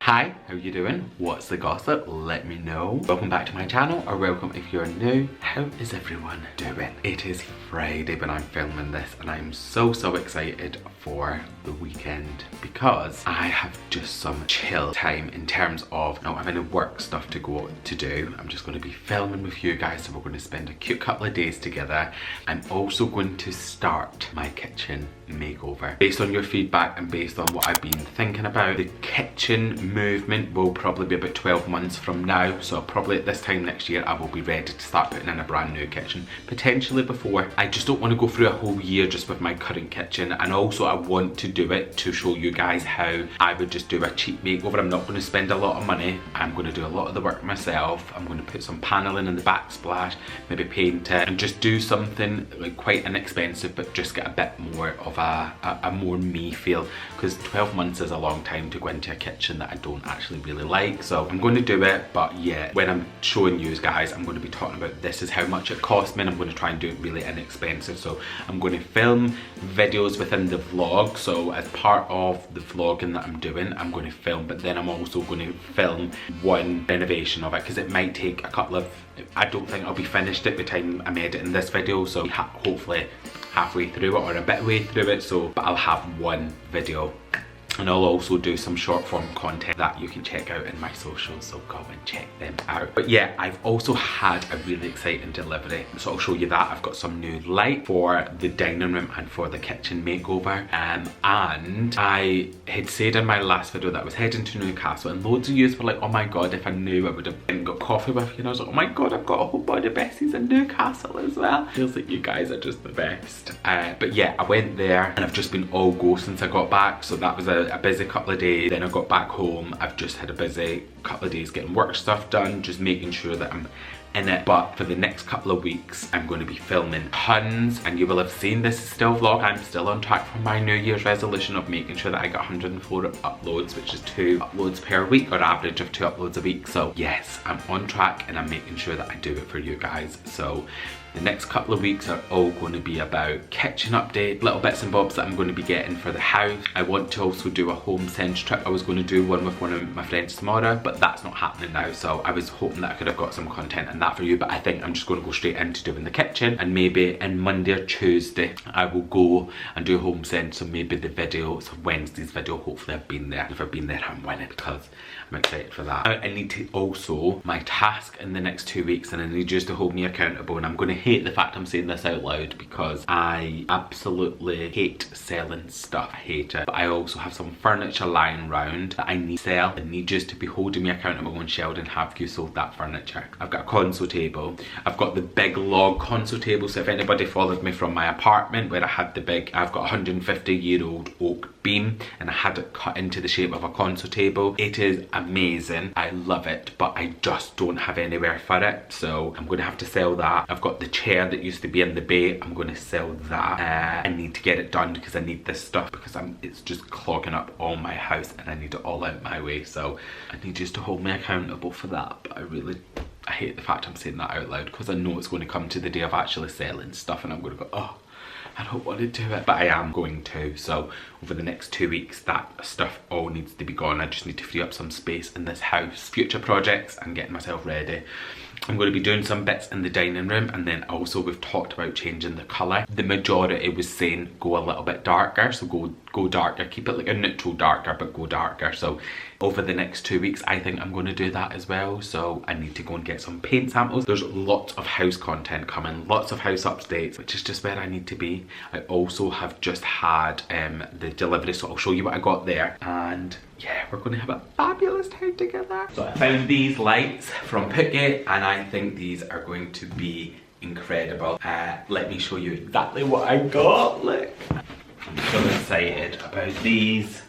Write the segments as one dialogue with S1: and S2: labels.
S1: Hi, how you doing? What's the gossip? Let me know. Welcome back to my channel, or welcome if you're new. How is everyone doing? It is Friday when I'm filming this, and I'm so excited for the weekend because I have just some chill time in terms of not having any work stuff to go to do. I'm just going to be filming with you guys, so we're going to spend a cute couple of days together. I'm also going to start my kitchen makeover. Based on your feedback and based on what I've been thinking about, the kitchen movement will probably be about 12 months from now, so probably at this time next year I will be ready to start putting in a brand new kitchen, potentially before. I just don't want to go through a whole year just with my current kitchen, and also I want to do it to show you guys how I would just do a cheap makeover. I'm not going to spend a lot of money. I'm going to do a lot of the work myself. I'm going to put some paneling in the backsplash, maybe paint it, and just do something like quite inexpensive but just get a bit more of a more me feel, because 12 months is a long time to go into a kitchen that I don't actually really like. So I'm going to do it, but yeah, when I'm showing you guys, I'm going to be talking about this is how much it cost me, and I'm going to try and do it really inexpensive. So I'm going to film videos within the vlog, so as part of the vlogging that I'm doing, I'm going to film, but then I'm also going to film one renovation of it, because it might take a couple of, I don't think I'll be finished at the time I'm editing this video, so hopefully halfway through it or a bit way through it, so but I'll have one video. And I'll also do some short form content that you can check out in my socials, so go and check them out. But yeah, I've also had a really exciting delivery, so I'll show you that. I've got some new light for the dining room and for the kitchen makeover, and I had said in my last video that I was heading to Newcastle, and loads of yous were like, oh my god, if I knew I would have got coffee with you, and I was like, oh my god, I've got a whole bunch of besties in Newcastle as well. Feels like you guys are just the best. But yeah, I went there and I've just been all go since I got back, so that was a busy couple of days. Then I got back home, I've just had a busy couple of days getting work stuff done, just making sure that I'm in it. But for the next couple of weeks I'm going to be filming tons, and you will have seen this still vlog. I'm still on track for my New Year's resolution of making sure that I get 104 uploads, which is 2 uploads per week, or average of 2 uploads a week. So yes, I'm on track and I'm making sure that I do it for you guys. So the next couple of weeks are all going to be about kitchen update, little bits and bobs that I'm going to be getting for the house. I want to also do a home sense trip. I was going to do one with one of my friends tomorrow, but that's not happening now. So I was hoping that I could have got some content in that for you, but I think I'm just going to go straight into doing the kitchen, and maybe in Monday or Tuesday I will go and do home sense. So maybe the video, so Wednesday's video, hopefully I've been there. If I've been there, I'm winning, because I'm excited for that. I need to also, my task in the next 2 weeks, and I need you to hold me accountable, and I'm going to hate the fact I'm saying this out loud because I absolutely hate selling stuff. I hate it. But I also have some furniture lying around that I need to sell. I need you to be holding me accountable. And Sheldon, have you sold that furniture? I've got a console table. I've got the big log console table, so if anybody followed me from my apartment where I had the big, I've got a 150-year-old oak beam and I had it cut into the shape of a console table. It is amazing. I love it, but I just don't have anywhere for it, so I'm going to have to sell that. I've got the chair that used to be in the bay. I'm going to sell that. I need to get it done because I need this stuff, because it's just clogging up all my house and I need it all out my way. So I need you to hold me accountable for that. But I hate the fact I'm saying that out loud, because I know it's going to come to the day of actually selling stuff and I'm going to go, oh, I don't want to do it, but I am going to. So over the next 2 weeks, that stuff all needs to be gone. I just need to free up some space in this house. Future projects, I'm getting myself ready. I'm going to be doing some bits in the dining room, and then also we've talked about changing the colour. The majority was saying go a little bit darker, so go darker, keep it like a neutral darker, but go darker. So over the next 2 weeks I think I'm going to do that as well. So I need to go and get some paint samples. There's lots of house content coming, lots of house updates, which is just where I need to be. I also have just had the delivery, so I'll show you what I got there, and yeah, we're going to have a fabulous time together. So I found these lights from Phuket, and I think these are going to be incredible. Let me show you exactly what I got. Look, I'm so excited about these.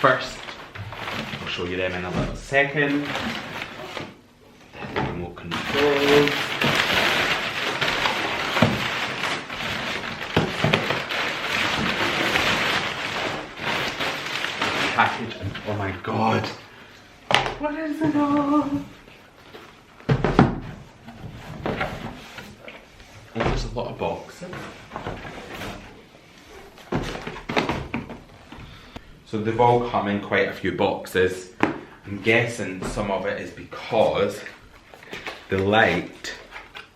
S1: First, I'll show you them in a little second. The remote control. Package, and oh my god, what is it all? Oh, there's a lot of boxes. So they've all come in quite a few boxes. I'm guessing some of it is because the light,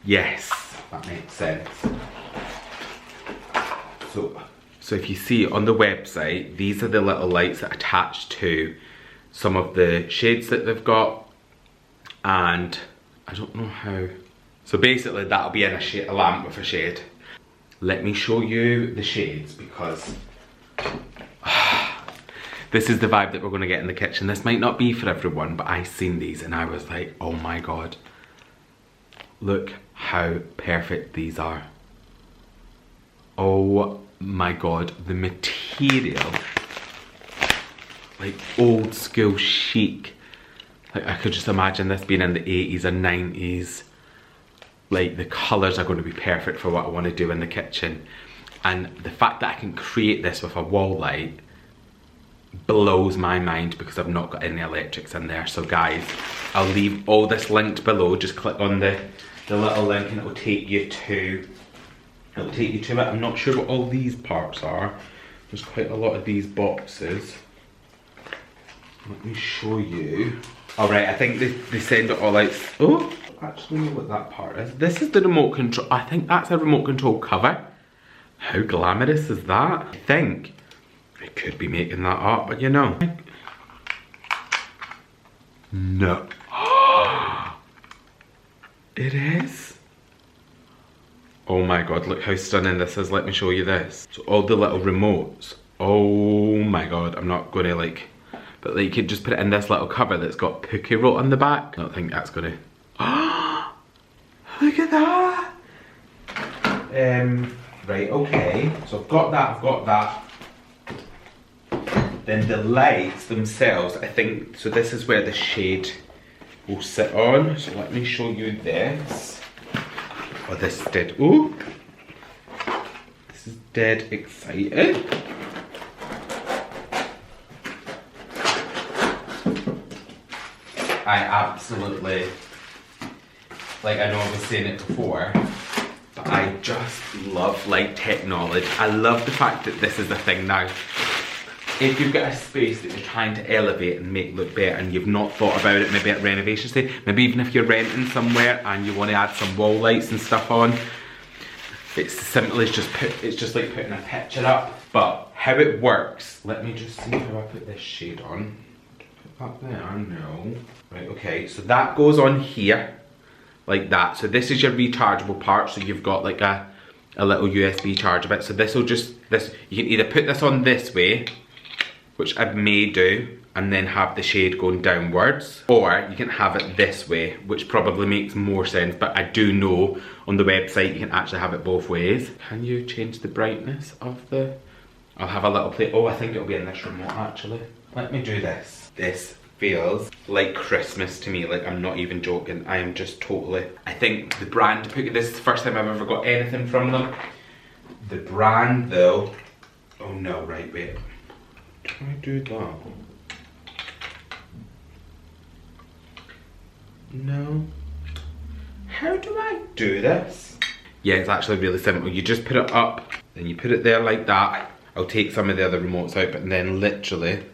S1: yes, that makes sense. So if you see on the website, these are the little lights that attach to some of the shades that they've got, and I don't know how. So basically that'll be in a lamp with a shade. Let me show you the shades, because this is the vibe that we're gonna get in the kitchen. This might not be for everyone, but I seen these and I was like, oh my God. Look how perfect these are. Oh my God, the material, like old school chic. Like I could just imagine this being in the 80s and 90s. Like the colours are going to be perfect for what I want to do in the kitchen. And the fact that I can create this with a wall light blows my mind, because I've not got any electrics in there. So guys, I'll leave all this linked below. Just click on the little link and it'll take you to it. I'm not sure what all these parts are. There's quite a lot of these boxes. Let me show you. Alright, I think they send it all out. Oh, actually know what that part is. This is the remote control. I think that's a remote control cover. How glamorous is that? I think I could be making that up, but you know. No. It is. Oh my God, look how stunning this is. Let me show you this. So all the little remotes. Oh my God, I'm not gonna like, but like you could just put it in this little cover that's got Pookie wrote on the back. I don't think that's gonna, look at that. Right, okay. So I've got that. Then the lights themselves, I think, so this is where the shade will sit on. So let me show you this. Oh, this is dead. Ooh! This is dead exciting. I absolutely, like I know I was saying it before, but I just love light technology. I love the fact that this is a thing now. If you've got a space that you're trying to elevate and make look better and you've not thought about it maybe at renovation stage, maybe even if you're renting somewhere and you want to add some wall lights and stuff on, it's simple as it's just like putting a picture up. But how it works, let me just see how I put this shade on. Put that there, no. Right, okay, so that goes on here, like that. So this is your rechargeable part, so you've got like a little USB charger bit. So this will just, you can either put this on this way, which I may do, and then have the shade going downwards, or you can have it this way, which probably makes more sense, but I do know on the website you can actually have it both ways. Can you change the brightness of the, I'll have a little play. Oh, I think it'll be in this remote actually. Let me do this. This feels like Christmas to me, like I'm not even joking. I am just totally, I think the brand, this is the first time I've ever got anything from them. The brand though, oh no, right, wait. Can I do that? No. How do I do this? Yeah, it's actually really simple. You just put it up, then you put it there like that. I'll take some of the other remotes out, but then literally.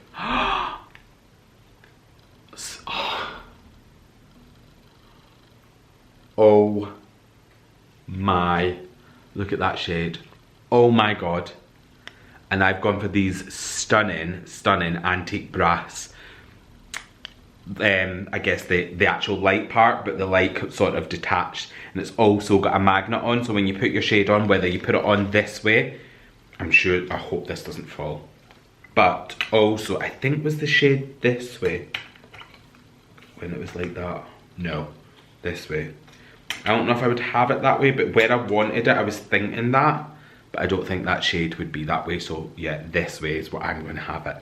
S1: Oh my, look at that shade. Oh my God. And I've gone for these stunning antique brass. I guess the actual light part, but the light sort of detached. And it's also got a magnet on, so when you put your shade on, whether you put it on this way, I hope this doesn't fall. But also, I think was the shade this way. When it was like that. No, this way. I don't know if I would have it that way, but where I wanted it, I was thinking that. But I don't think that shade would be that way, so yeah, this way is what I'm going to have it.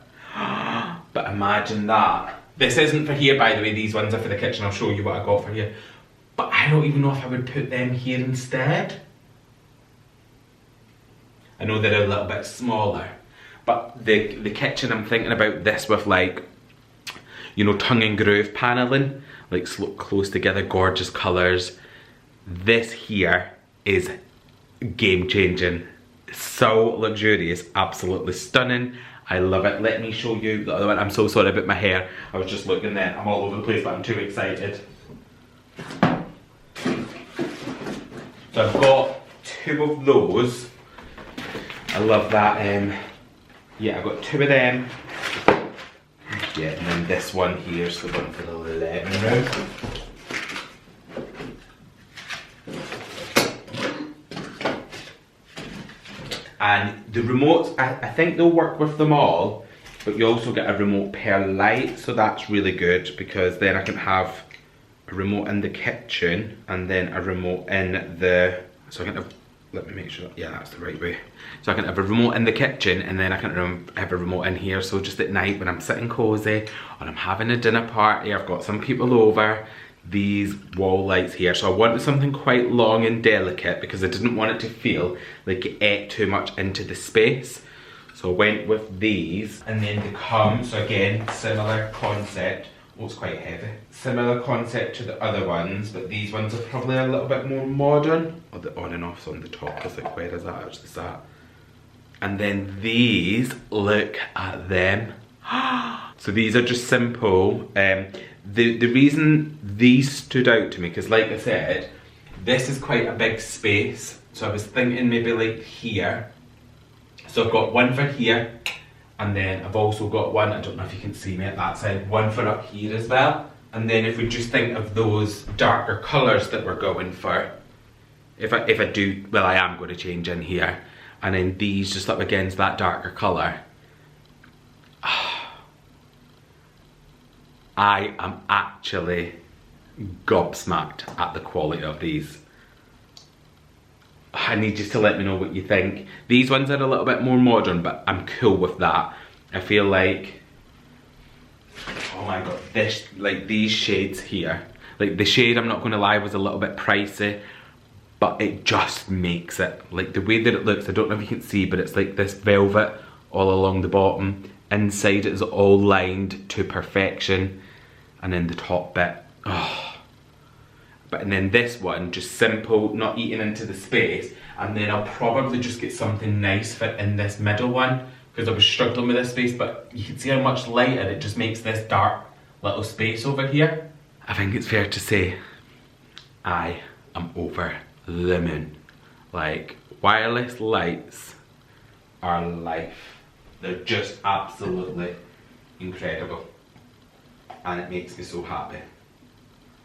S1: But imagine that. This isn't for here, by the way, these ones are for the kitchen. I'll show you what I got for here. But I don't even know if I would put them here instead. I know they're a little bit smaller, but the kitchen, I'm thinking about this with like, you know, tongue and groove paneling, like close together, gorgeous colours. This here is game changing. So luxurious, absolutely stunning. I love it. Let me show you the other one. I'm so sorry about my hair. I was just looking there. I'm all over the place, but I'm too excited. So I've got 2 of those. I love that. Yeah, I've got 2 of them. Yeah, and then this one here's the one for the living room. And the remotes, I think they'll work with them all, but you also get a remote per light, so that's really good because then I can have a remote in the kitchen and then a remote in the, so I can have, let me make sure, yeah, that's the right way. So I can have a remote in the kitchen and then I can have a remote in here, so just at night when I'm sitting cozy or I'm having a dinner party, I've got some people over, these wall lights here. So I wanted something quite long and delicate because I didn't want it to feel like it ate too much into the space. So I went with these, and then they come, so again, similar concept. Oh, it's quite heavy. Similar concept to the other ones, but these ones are probably a little bit more modern. Oh, the on and off's on the top. It's like, where is that? Actually, is that? And then these, look at them. So these are just simple. The reason these stood out to me, because like I said, this is quite a big space. So I was thinking maybe like here. So I've got one for here, and then I've also got one, I don't know if you can see me at that side, one for up here as well. And then if we just think of those darker colours that we're going for, if I do, well, I am going to change in here, and then these just up against that darker colour. I am actually gobsmacked at the quality of these. I need you to let me know what you think. These ones are a little bit more modern, but I'm cool with that. I feel like, oh my god, this, like these shades here, like the shade, I'm not gonna lie, was a little bit pricey, but it just makes it, like the way that it looks, I don't know if you can see, but it's like this velvet all along the bottom. Inside it is all lined to perfection, and then the top bit, oh. But and then this one, just simple, not eating into the space, and then I'll probably just get something nice fit in this middle one, because I was struggling with this space, but you can see how much lighter it just makes this dark little space over here. I think it's fair to say, I am over the moon. Like, wireless lights are life. They're just absolutely incredible. And it makes me so happy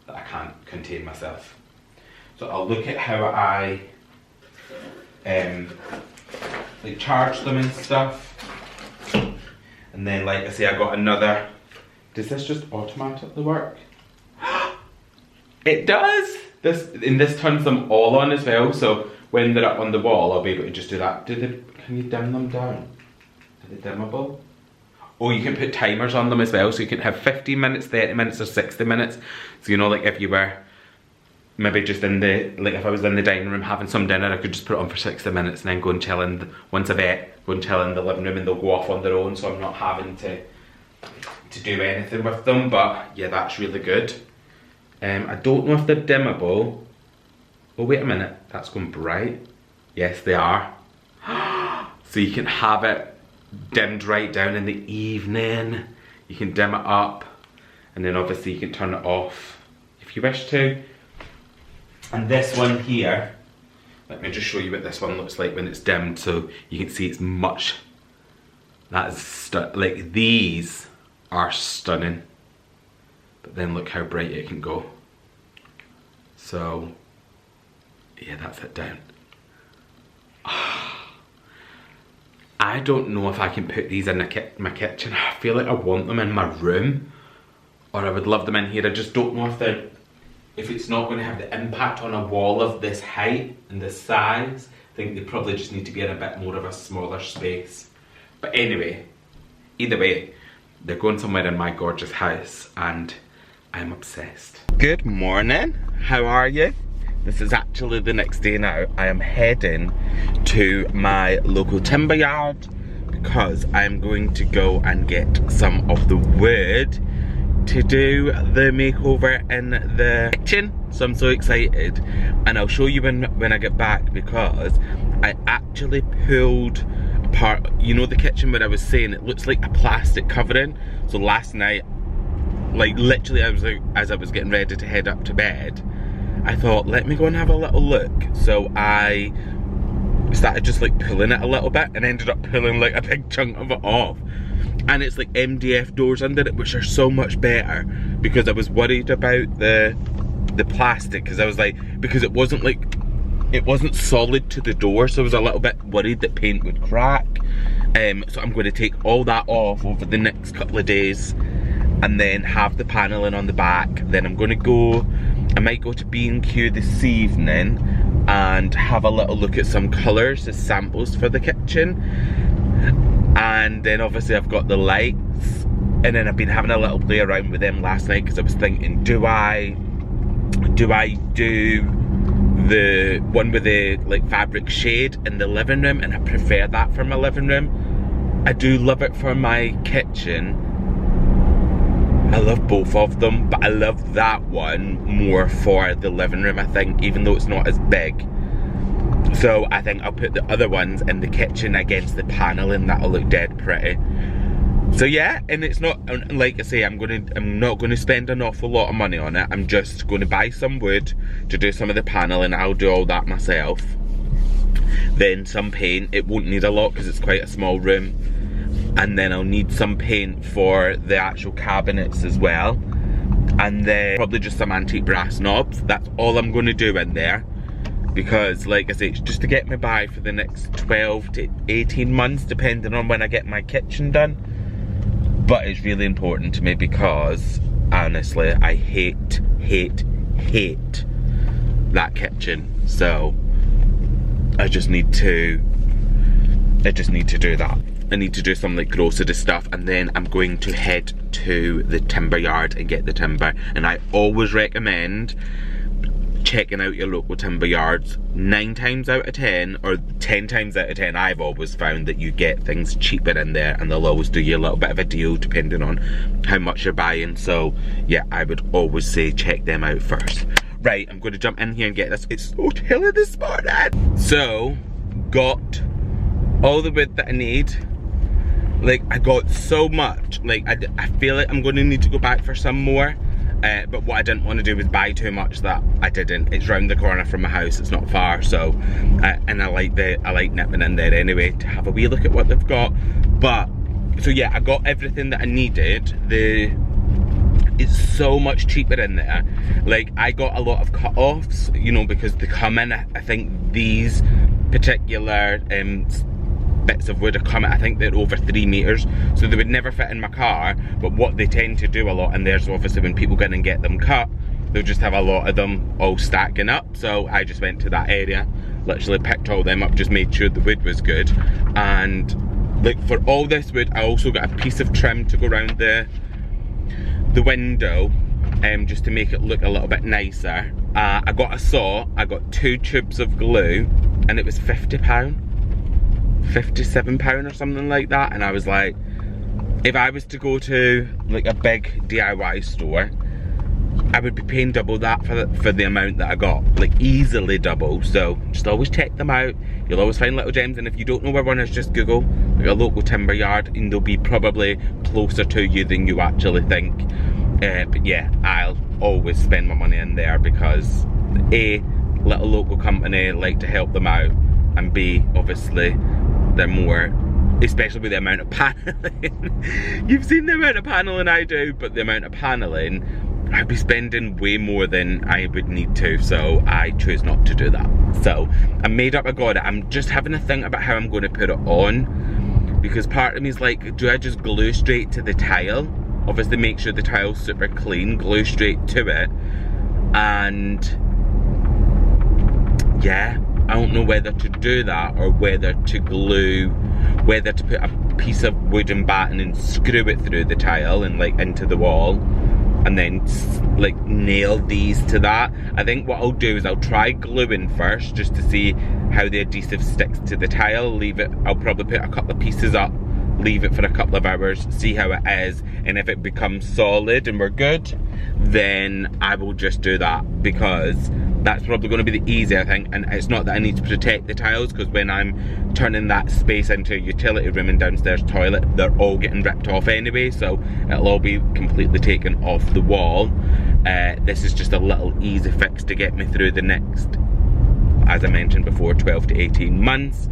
S1: that I can't contain myself. So I'll look at how I like charge them and stuff. And then, like I say, I got another. Does this just automatically work? It does! This turns them all on as well, so when they're up on the wall, I'll be able to just do that. Can you dim them down? Are they dimmable? Oh, you can put timers on them as well, so you can have 15 minutes, 30 minutes, or 60 minutes. So, you know, like if you were maybe just in the, like if I was in the dining room having some dinner, I could just put it on for 60 minutes and then go and chill in, once I've ate, go and chill in the living room, and they'll go off on their own, so I'm not having to do anything with them. But yeah, that's really good. I don't know if they're dimmable. Oh, wait a minute, that's going bright. Yes, they are. So you can have it dimmed right down in the evening. You can dim it up, and then obviously you can turn it off if you wish to. And this one here, let me just show you what this one looks like when it's dimmed, so you can see it's much, that is like these are stunning, but then look how bright it can go. So yeah, that's it down. I don't know if I can put these in my kitchen. I feel like I want them in my room, or I would love them in here. I just don't know if it's not going to have the impact on a wall of this height and this size. I think they probably just need to be in a bit more of a smaller space. But anyway, either way, they're going somewhere in my gorgeous house, and I'm obsessed. Good morning, how are you? This is actually the next day now. I am heading to my local timber yard because I'm going to go and get some of the wood to do the makeover in the kitchen, so I'm so excited, and I'll show you when I get back, because I actually pulled apart, you know, the kitchen where I was saying it looks like a plastic covering. So last night, like literally as I was getting ready to head up to bed, I thought, let me go and have a little look. So I started just like pulling it a little bit and ended up pulling like a big chunk of it off. And it's like MDF doors under it, which are so much better, because I was worried about the plastic, because I was like, because it wasn't solid to the door, so I was a little bit worried that paint would crack. So I'm going to take all that off over the next couple of days, and then have the paneling on the back. Then I'm going to go, I might go to B&Q this evening and have a little look at some colours as samples for the kitchen. And then obviously I've got the lights, and then I've been having a little play around with them last night, because I was thinking, do I do the one with the like fabric shade in the living room, and I prefer that for my living room. I do love it for my kitchen. I love both of them, but I love that one more for the living room, I think, even though it's not as big. So I think I'll put the other ones in the kitchen against the paneling. That'll look dead pretty. So yeah, and it's not, like I say, I'm not going to spend an awful lot of money on it. I'm just going to buy some wood to do some of the paneling. I'll do all that myself. Then some paint. It won't need a lot because it's quite a small room. And then I'll need some paint for the actual cabinets as well. And then probably just some antique brass knobs. That's all I'm going to do in there. Because, like I say, it's just to get me by for the next 12 to 18 months, depending on when I get my kitchen done. But it's really important to me because, honestly, I hate that kitchen. So, I just need to do that. I need to do some like grocery stuff, and then I'm going to head to the timber yard and get the timber. And I always recommend checking out your local timber yards. 9 times out of 10, or 10 times out of 10, I've always found that you get things cheaper in there, and they'll always do you a little bit of a deal depending on how much you're buying. So yeah, I would always say check them out first. Right, I'm going to jump in here and get this. It's so chilly this morning. So, got all the wood that I need. Like, I got so much. Like, I feel like I'm going to need to go back for some more. But what I didn't want to do was buy too much that I didn't. It's round the corner from my house, it's not far, so and I like nipping in there anyway to have a wee look at what they've got. But so yeah, I got everything that I needed. It's so much cheaper in there. Like, I got a lot of cut-offs, you know, because they come in, I think these particular bits of wood are coming, I think they're over 3 meters, so they would never fit in my car. But what they tend to do a lot, and there's obviously when people go in and get them cut, they'll just have a lot of them all stacking up. So I just went to that area, literally picked all them up, just made sure the wood was good. And like, for all this wood, I also got a piece of trim to go around the window, just to make it look a little bit nicer. I got a saw, I got 2 tubes of glue, and it was £50. £57 or something like that. And I was like, if I was to go to like a big DIY store, I would be paying double that for the amount that I got, like easily double. So just always check them out. You'll always find little gems, and if you don't know where one is, just Google like a local timber yard, and they'll be probably closer to you than you actually think. But yeah, I'll always spend my money in there because A, little local company, like to help them out, and B, obviously they're more, especially with the amount of paneling. You've seen the amount of paneling I do, but the amount of paneling, I'd be spending way more than I would need to, so I choose not to do that. So I made up, I got it. I'm just having a think about how I'm going to put it on, because part of me is like, do I just glue straight to the tile? Obviously make sure the tile's super clean, glue straight to it, and yeah, I don't know whether to do that or whether to glue, whether to put a piece of wooden batting and screw it through the tile and like into the wall, and then like nail these to that. I think what I'll do is I'll try gluing first just to see how the adhesive sticks to the tile, leave it, I'll probably put a couple of pieces up leave it for a couple of hours, see how it is, and if it becomes solid and we're good, then I will just do that, because that's probably going to be the easier thing. And it's not that I need to protect the tiles, because when I'm turning that space into a utility room and downstairs toilet, they're all getting ripped off anyway, so it'll all be completely taken off the wall. This is just a little easy fix to get me through the next, as I mentioned before, 12 to 18 months.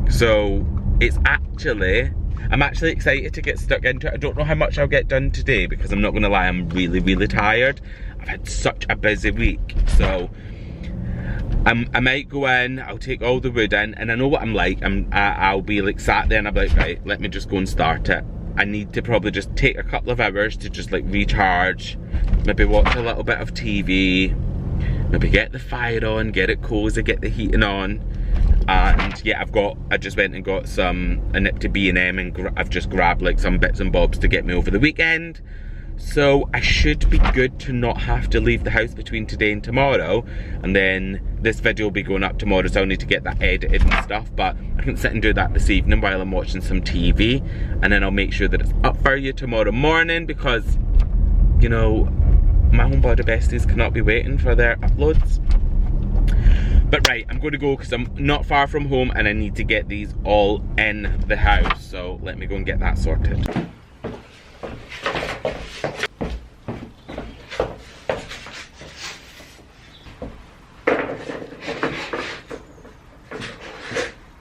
S1: So it's actually, I'm actually excited to get stuck into it. I don't know how much I'll get done today, because I'm not gonna lie, I'm really tired. I've had such a busy week, so I might go in, I'll take all the wood in, and I know what I'm like. I'll be like sat there and I'll be like, right, let me just go and start it. I need to probably just take a couple of hours to just like recharge, maybe watch a little bit of TV, maybe get the fire on, get it cozy, get the heating on. And yeah, I just went and got I nipped to B&M and I've just grabbed like some bits and bobs to get me over the weekend. So I should be good to not have to leave the house between today and tomorrow. And then this video will be going up tomorrow, so I'll need to get that edited and stuff. But I can sit and do that this evening while I'm watching some TV. And then I'll make sure that it's up for you tomorrow morning, because, you know, my homebody besties cannot be waiting for their uploads. But right, I'm going to go because I'm not far from home and I need to get these all in the house. So let me go and get that sorted.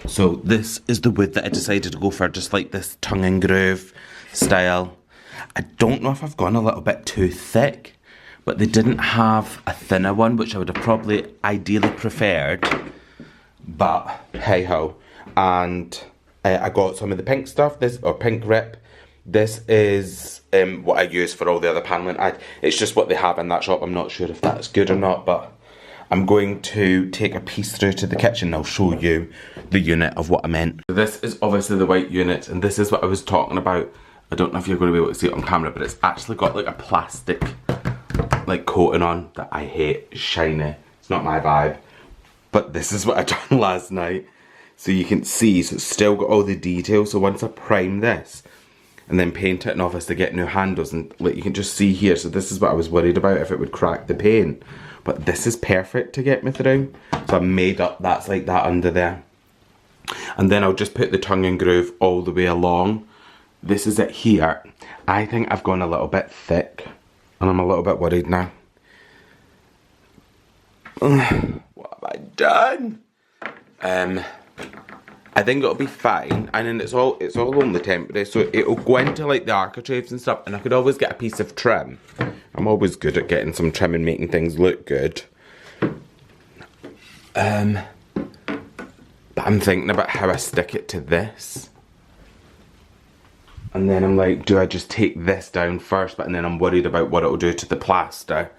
S1: So this is the wood that I decided to go for, just like this tongue and groove style. I don't know if I've gone a little bit too thick, but they didn't have a thinner one, which I would have probably ideally preferred, but hey ho. And I got some of the pink stuff, or pink rip. This is what I use for all the other paneling. It's just what they have in that shop. I'm not sure if that's good or not, but I'm going to take a piece through to the kitchen and I'll show you the unit of what I meant. This is obviously the white unit, and this is what I was talking about. I don't know if you're going to be able to see it on camera, but it's actually got like a plastic like coating on that I hate. It's shiny. It's not my vibe. But this is what I done last night. So you can see, so it's still got all the details. So once I prime this and then paint it, and obviously get new handles, and like you can just see here, so this is what I was worried about, if it would crack the paint. But this is perfect to get me through. So I made up that's like that under there. And then I'll just put the tongue and groove all the way along. This is it here. I think I've gone a little bit thick, and I'm a little bit worried now. What have I done? I think it'll be fine, and then it's all only temporary, so it'll go into like the architraves and stuff, and I could always get a piece of trim. I'm always good at getting some trim and making things look good. But I'm thinking about how I stick it to this. And then I'm like, do I just take this down first? And then I'm worried about what it'll do to the plaster.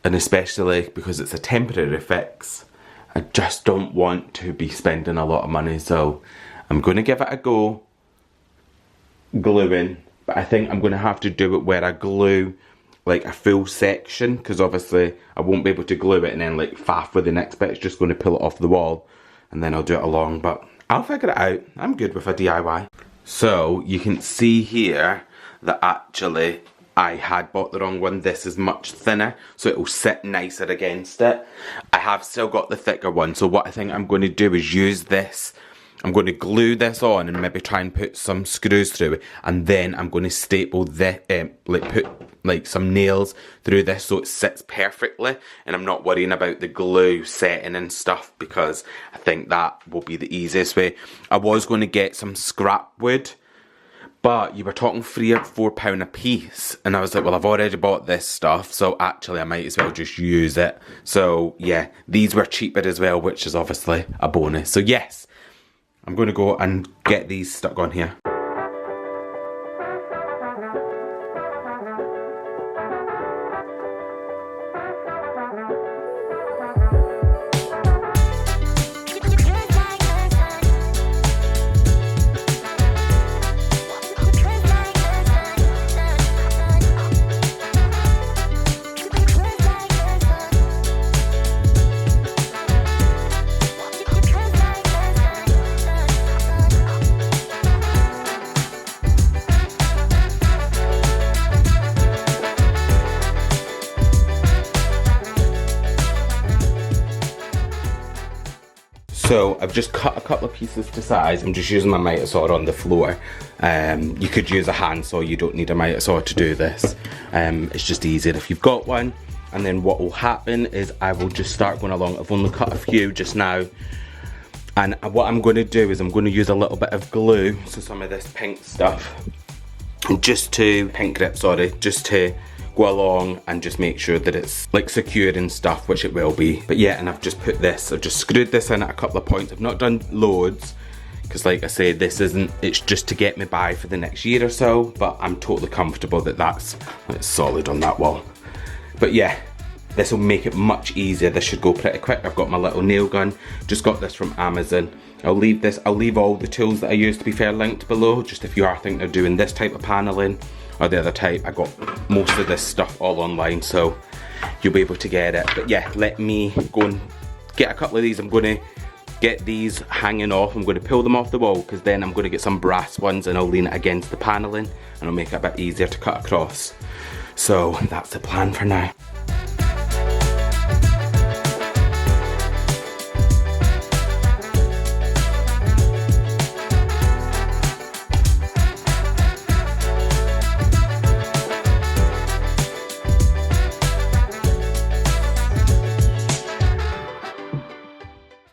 S1: And especially because it's a temporary fix, I just don't want to be spending a lot of money. So I'm going to give it a go gluing. But I think I'm going to have to do it where I glue like a full section, because obviously I won't be able to glue it and then like faff with the next bit. It's just going to pull it off the wall, and then I'll do it along. But I'll figure it out. I'm good with a DIY. So you can see here that actually I had bought the wrong one. This is much thinner, so it will sit nicer against it. I have still got the thicker one, so what I think I'm going to do is use this. I'm going to glue this on and maybe try and put some screws through it, and then I'm going to staple this, put like some nails through this so it sits perfectly, and I'm not worrying about the glue setting and stuff, because I think that will be the easiest way. I was going to get some scrap wood, but you were talking £3 or £4 a piece, and I was like, well, I've already bought this stuff, so actually I might as well just use it. So yeah, these were cheaper as well, which is obviously a bonus. So yes, I'm going to go and get these stuck on here. So I've just cut a couple of pieces to size. I'm just using my miter saw on the floor. You could use a handsaw, you don't need a miter saw to do this. It's just easier if you've got one. And then what will happen is I will just start going along. I've only cut a few just now. And what I'm going to do is I'm going to use a little bit of glue, so some of this pink stuff, pink grip, sorry, just to go along and just make sure that it's like secured and stuff, which it will be. But yeah, and I've just screwed this in at a couple of points. I've not done loads, because like I say, it's just to get me by for the next year or so, but I'm totally comfortable that it's solid on that wall. But yeah, this will make it much easier. This should go pretty quick. I've got my little nail gun, just got this from Amazon. I'll leave all the tools that I use, to be fair, linked below, just if you are thinking of doing this type of paneling or the other type. I got most of this stuff all online, so you'll be able to get it. But yeah, let me go and get a couple of these. I'm going to get these hanging off. I'm going to pull them off the wall, because then I'm going to get some brass ones and I'll lean it against the paneling and it'll make it a bit easier to cut across. So that's the plan for now.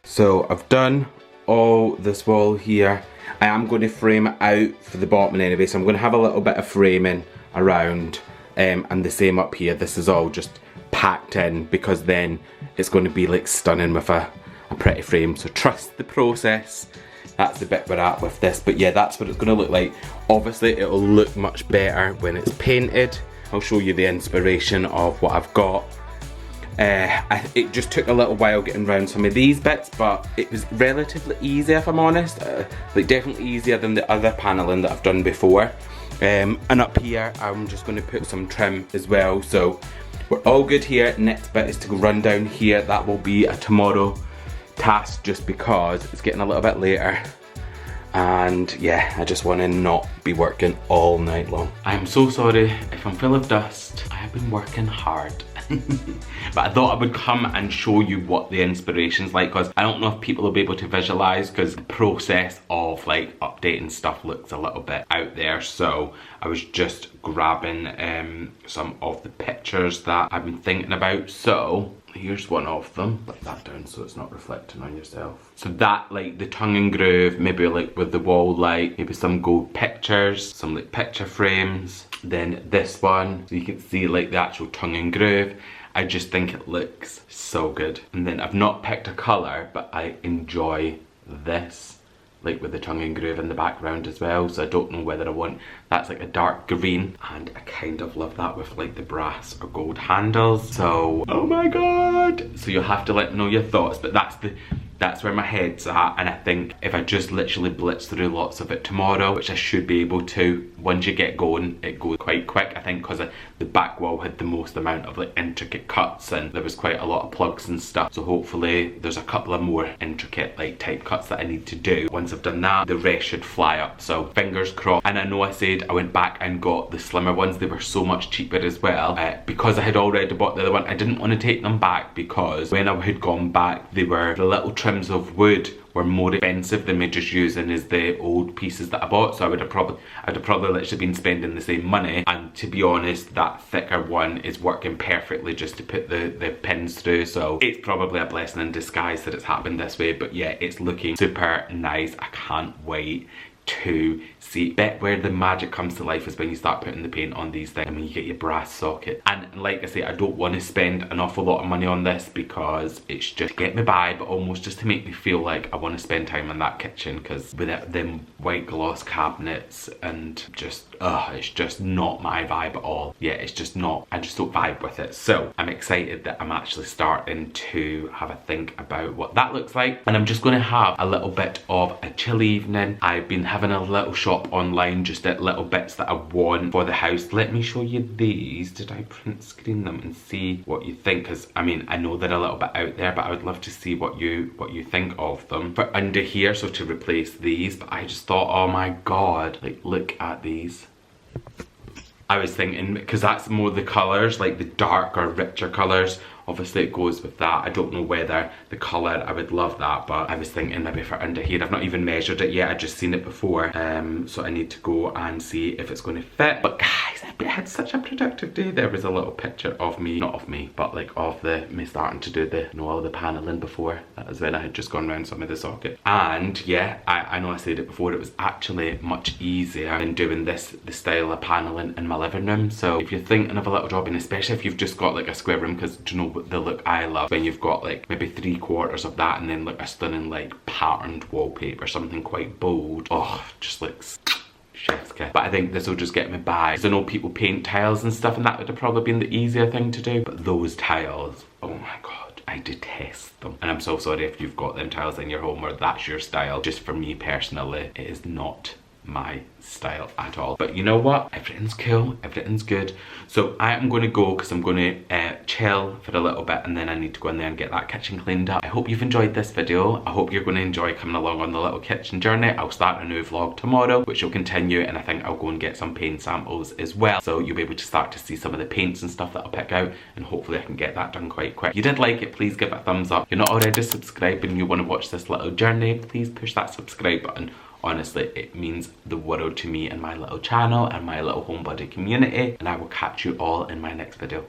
S1: So I've done all this wall here. I am going to frame it out for the bottom anyway, so I'm going to have a little bit of framing around, and the same up here. This is all just packed in, because then it's going to be like stunning with a pretty frame. So trust the process. That's the bit we're at with this. But yeah, that's what it's going to look like. Obviously it'll look much better when it's painted. I'll show you the inspiration of what I've got. It just took a little while getting around some of these bits, but it was relatively easy, if I'm honest. Like definitely easier than the other paneling that I've done before. And up here I'm just going to put some trim as well, so we're all good here. Next bit is to run down here. That will be a tomorrow task, just because it's getting a little bit later, and yeah, I just want to not be working all night long. I'm so sorry if I'm full of dust. I have been working hard. But I thought I would come and show you what the inspiration's like, because I don't know if people will be able to visualize, because the process of like updating stuff looks a little bit out there. So I was just grabbing some of the pictures that I've been thinking about. So here's one of them. Put that down so it's not reflecting on yourself. So that, like the tongue and groove, maybe like with the wall light, maybe some gold pictures, some like picture frames. Then this one, so you can see like the actual tongue and groove. I just think it looks so good. And then I've not picked a colour, but I enjoy this, like with the tongue and groove in the background as well. So I don't know whether I want, that's like a dark green, and I kind of love that with like the brass or gold handles. So, oh my god. So you'll have to let me know your thoughts, but that's where my head's at. And I think if I just literally blitz through lots of it tomorrow, which I should be able to, once you get going, it goes quite quick. I think because the back wall had the most amount of like intricate cuts, and there was quite a lot of plugs and stuff. So hopefully there's a couple of more intricate like type cuts that I need to do. Once I've done that, the rest should fly up. So fingers crossed. And I know I said I went back and got the slimmer ones. They were so much cheaper as well. Because I had already bought the other one, I didn't want to take them back, because when I had gone back, they were the little trims of wood were more expensive than me just using as the old pieces that I bought. So I'd have probably literally been spending the same money. And to be honest, that thicker one is working perfectly just to put the pins through. So it's probably a blessing in disguise that it's happened this way. But yeah, it's looking super nice. I can't wait to see. Bit where the magic comes to life is when you start putting the paint on these things and when you get your brass socket. And like I say, I don't want to spend an awful lot of money on this, because it's just to get me by, but almost just to make me feel like I want to spend time in that kitchen, because without them white gloss cabinets and just it's just not my vibe at all. Yeah, it's just not, I just don't vibe with it. So I'm excited that I'm actually starting to have a think about what that looks like. And I'm just going to have a little bit of a chill evening. I've been having a little shop online just at little bits that I want for the house. Let me show you these. Did I print screen them and see what you think? Because I mean, I know they're a little bit out there, but I would love to see what you think of them. For under here, so to replace these, but I just thought, oh my god, like look at these. I was thinking, because that's more the colours, like the darker, richer colours obviously it goes with that. I don't know whether the colour, I would love that, but I was thinking maybe for under here. I've not even measured it yet, I've just seen it before, so I need to go and see if it's going to fit. But guys, I had such a productive day. There was a little picture of me, not of me, but like of me starting to do all the paneling before. That was when I had just gone around some of the sockets. And yeah, I know I said it before, it was actually much easier than doing the style of paneling in my living room. So if you're thinking of a little job, and especially if you've just got like a square room, because do you know what the look I love? When you've got like maybe 3/4 of that and then like a stunning like patterned wallpaper, something quite bold. Oh, just looks chef's kiss. But I think this will just get me by, because I know people paint tiles and stuff, and that would have probably been the easier thing to do. But those tiles, oh my god, I detest them. And I'm so sorry if you've got them tiles in your home or that's your style. Just for me personally, it is not my style at all. But you know what? Everything's cool, everything's good. So I am going to go, because I'm going to chill for a little bit, and then I need to go in there and get that kitchen cleaned up. I hope you've enjoyed this video. I hope you're going to enjoy coming along on the little kitchen journey. I'll start a new vlog tomorrow, which will continue, and I think I'll go and get some paint samples as well. So you'll be able to start to see some of the paints and stuff that I'll pick out, and hopefully I can get that done quite quick. If you did like it, please give it a thumbs up. If you're not already subscribed and you want to watch this little journey, please push that subscribe button. Honestly, it means the world to me and my little channel and my little homebody community, and I will catch you all in my next video.